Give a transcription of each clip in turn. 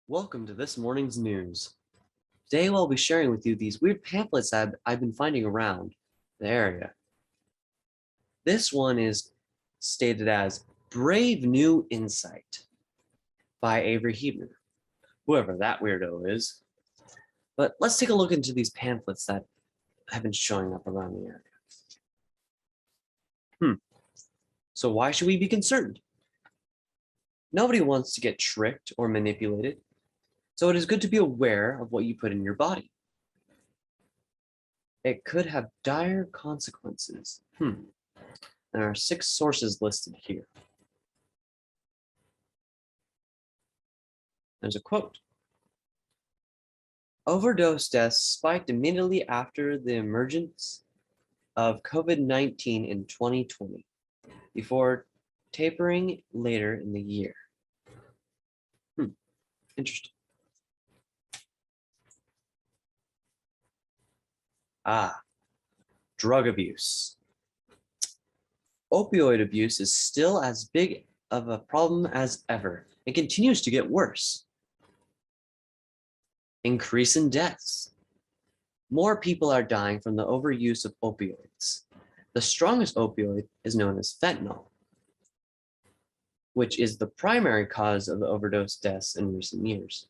Welcome to this morning's news. Today we'll be sharing with you these weird pamphlets that I've been finding around the area. This one is stated as Brave New Insight by Avery Hebner, whoever that weirdo is. But let's take a look into these pamphlets that have been showing up around the area. So why should we be concerned? Nobody wants to get tricked or manipulated. So it is good to be aware of what you put in your body. It could have dire consequences. There are 6 sources listed here. There's a quote. Overdose deaths spiked immediately after the emergence of COVID-19 in 2020, before tapering later in the year. Interesting. Drug abuse. Opioid abuse is still as big of a problem as ever and continues to get worse. Increase in deaths. More people are dying from the overuse of opioids. The strongest opioid is known as fentanyl, which is the primary cause of the overdose deaths in recent years.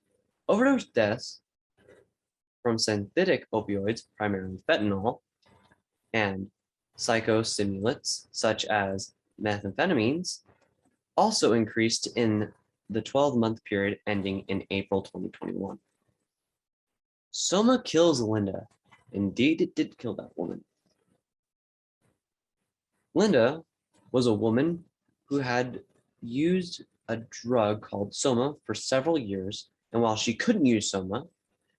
Overdose deaths from synthetic opioids, primarily fentanyl, and psychostimulants such as methamphetamines also increased in the 12-month period ending in April 2021. Soma kills Linda. Indeed, it did kill that woman. Linda was a woman who had used a drug called Soma for several years, and while she couldn't use Soma,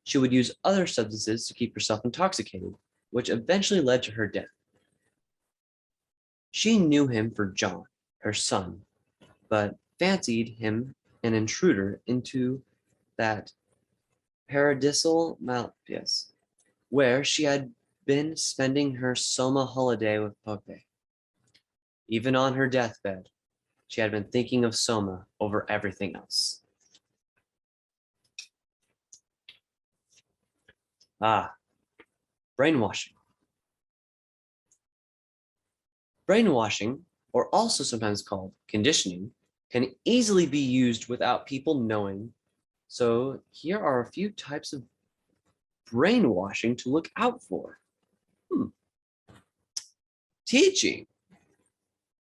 she would use other substances to keep herself intoxicated, which eventually led to her death. She knew him for John, her son, but fancied him an intruder into that paradisal Malpias, where she had been spending her Soma holiday with Pope. Even on her deathbed, she had been thinking of Soma over everything else. Brainwashing. Brainwashing, or also sometimes called conditioning, can easily be used without people knowing. So here are a few types of brainwashing to look out for. Teaching.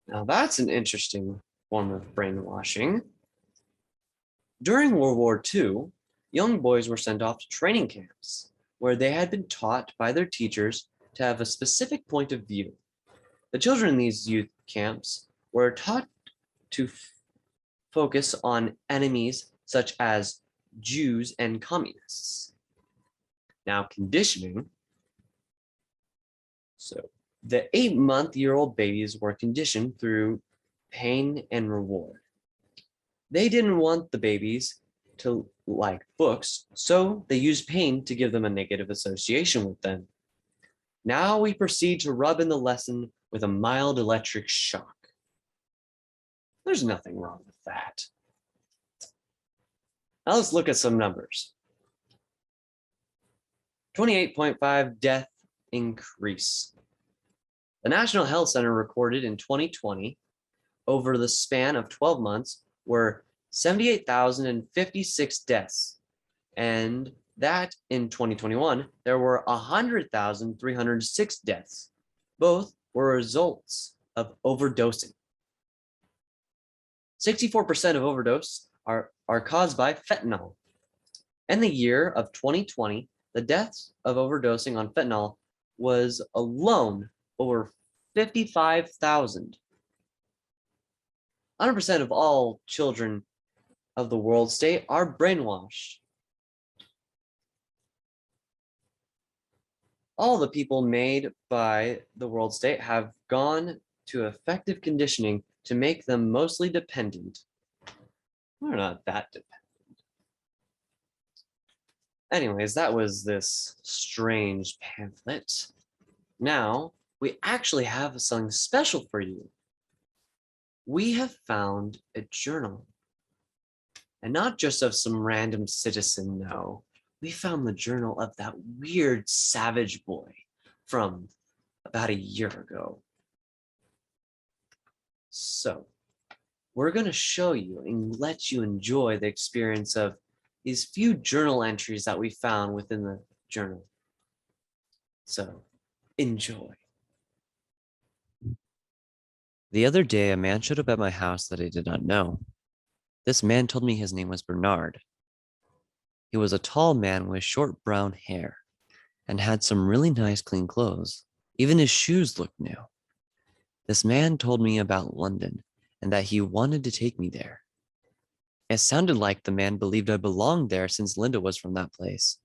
Now that's an interesting form of brainwashing. During World War II, young boys were sent off to training camps where they had been taught by their teachers to have a specific point of view. The children in these youth camps were taught to focus on enemies such as Jews and communists. Now, conditioning. So, the 8-month-old babies were conditioned through pain and reward. They didn't want the babies to like books, so they used pain to give them a negative association with them. Now we proceed to rub in the lesson with a mild electric shock. There's nothing wrong with that. Now let's look at some numbers. 28.5 death increase. The National Health Center recorded in 2020, over the span of 12 months, were 78,056 deaths, and that in 2021, there were 100,306 deaths. Both were results of overdosing. 64% of overdose are caused by fentanyl. In the year of 2020, the deaths of overdosing on fentanyl was alone over 55,000. 100% of all children of the world state are brainwashed. All the people made by the world state have gone to effective conditioning to make them mostly dependent. We're not that dependent. Anyways, that was this strange pamphlet. Now, we actually have something special for you. We have found a journal. And not just of some random citizen, no. We found the journal of that weird savage boy from about a year ago. So we're going to show you and let you enjoy the experience of these few journal entries that we found within the journal. So enjoy. The other day, a man showed up at my house that I did not know. This man told me his name was Bernard. He was a tall man with short brown hair and had some really nice clean clothes. Even his shoes looked new. This man told me about London and that he wanted to take me there. It sounded like the man believed I belonged there since Linda was from that place.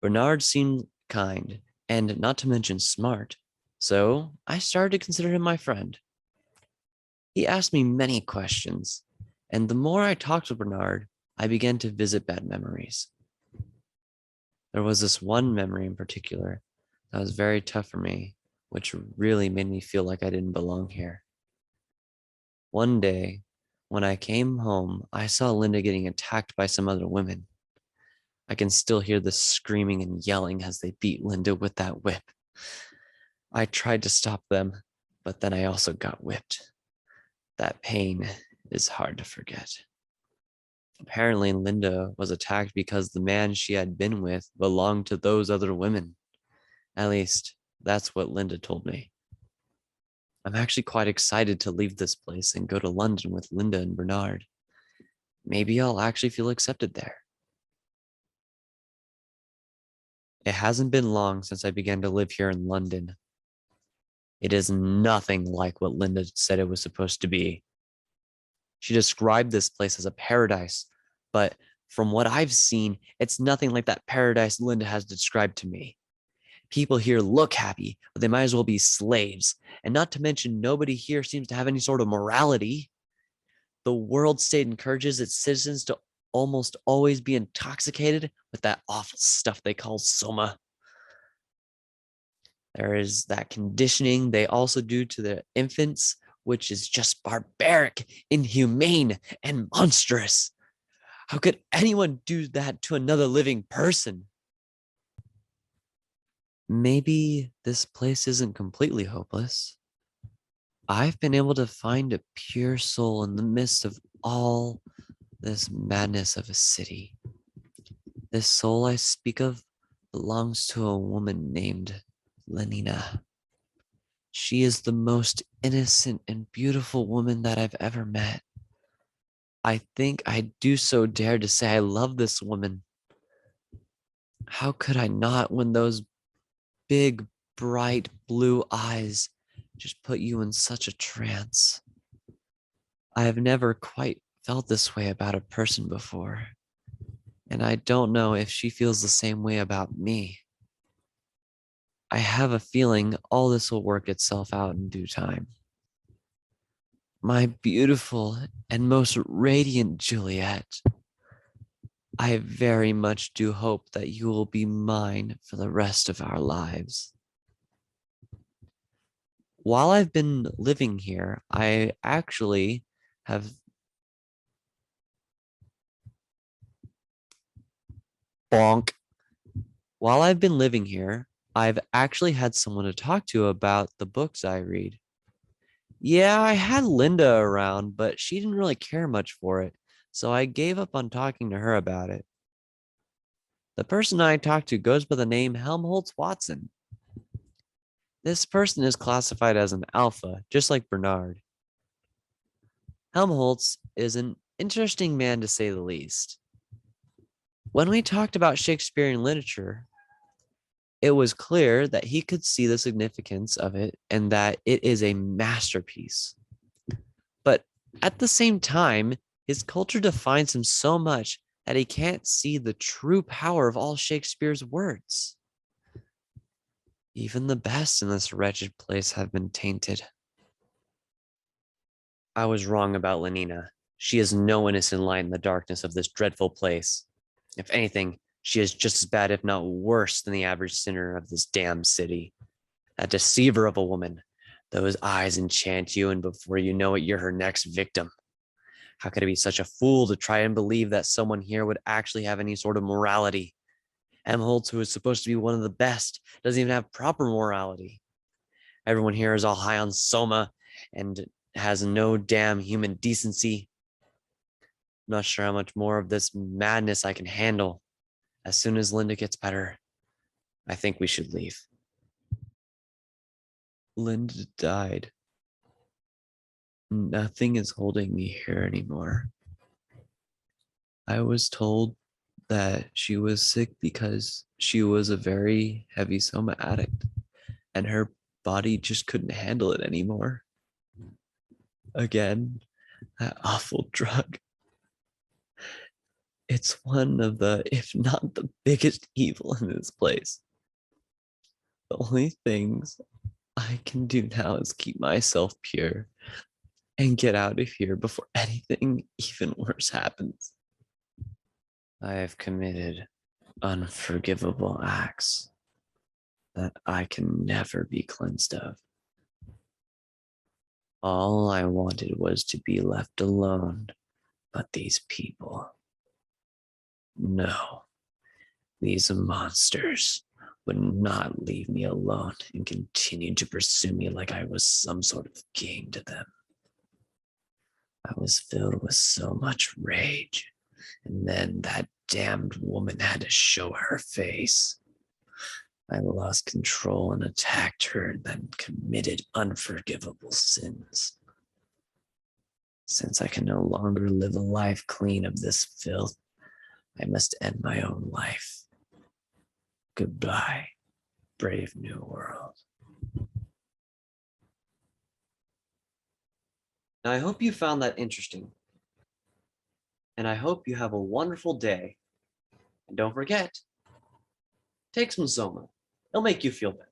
Bernard seemed kind and not to mention smart, so I started to consider him my friend. He asked me many questions, and the more I talked to Bernard, I began to visit bad memories. There was this one memory in particular that was very tough for me, which really made me feel like I didn't belong here. One day, when I came home, I saw Linda getting attacked by some other women. I can still hear the screaming and yelling as they beat Linda with that whip. I tried to stop them, but then I also got whipped. That pain is hard to forget. Apparently, Linda was attacked because the man she had been with belonged to those other women. At least, that's what Linda told me. I'm actually quite excited to leave this place and go to London with Linda and Bernard. Maybe I'll actually feel accepted there. It hasn't been long since I began to live here in London. It is nothing like what Linda said it was supposed to be. She described this place as a paradise, but from what I've seen, it's nothing like that paradise Linda has described to me. People here look happy, but they might as well be slaves. And not to mention, nobody here seems to have any sort of morality. The world state encourages its citizens to almost always be intoxicated with that awful stuff they call soma. There is that conditioning they also do to their infants, which is just barbaric, inhumane, and monstrous. How could anyone do that to another living person? Maybe this place isn't completely hopeless. I've been able to find a pure soul in the midst of all this madness of a city. This soul I speak of belongs to a woman named Lenina. She is the most innocent and beautiful woman that I've ever met. I think I do so dare to say I love this woman. How could I not when those big, bright blue eyes just put you in such a trance? I have never quite felt this way about a person before, and I don't know if she feels the same way about me. I have a feeling all this will work itself out in due time. My beautiful and most radiant Juliet, I very much do hope that you will be mine for the rest of our lives. While I've been living here, I actually have bonk. While I've been living here, I've actually had someone to talk to about the books I read. Yeah, I had Linda around, but she didn't really care much for it, so I gave up on talking to her about it. The person I talked to goes by the name Helmholtz Watson. This person is classified as an alpha, just like Bernard. Helmholtz is an interesting man to say the least. When we talked about Shakespearean literature, it was clear that he could see the significance of it and that it is a masterpiece. But at the same time, his culture defines him so much that he can't see the true power of all Shakespeare's words. Even the best in this wretched place have been tainted. I was wrong about Lenina. She is no innocent light in the darkness of this dreadful place. If anything, she is just as bad, if not worse, than the average sinner of this damned city. That deceiver of a woman. Those eyes enchant you, and before you know it, you're her next victim. How could I be such a fool to try and believe that someone here would actually have any sort of morality? Helmholtz, who is supposed to be one of the best, doesn't even have proper morality. Everyone here is all high on soma and has no damn human decency. I'm not sure how much more of this madness I can handle. As soon as Linda gets better, I think we should leave. Linda died. Nothing is holding me here anymore. I was told that she was sick because she was a very heavy soma addict and her body just couldn't handle it anymore. Again, that awful drug. It's one of the, if not the biggest evil in this place. The only things I can do now is keep myself pure and get out of here before anything even worse happens. I have committed unforgivable acts that I can never be cleansed of. All I wanted was to be left alone, but these people, no, these monsters would not leave me alone and continued to pursue me like I was some sort of king to them. I was filled with so much rage, and then that damned woman had to show her face. I lost control and attacked her and then committed unforgivable sins. Since I can no longer live a life clean of this filth, I must end my own life. Goodbye, brave new world. Now, I hope you found that interesting. And I hope you have a wonderful day. And don't forget, take some Soma. It'll make you feel better.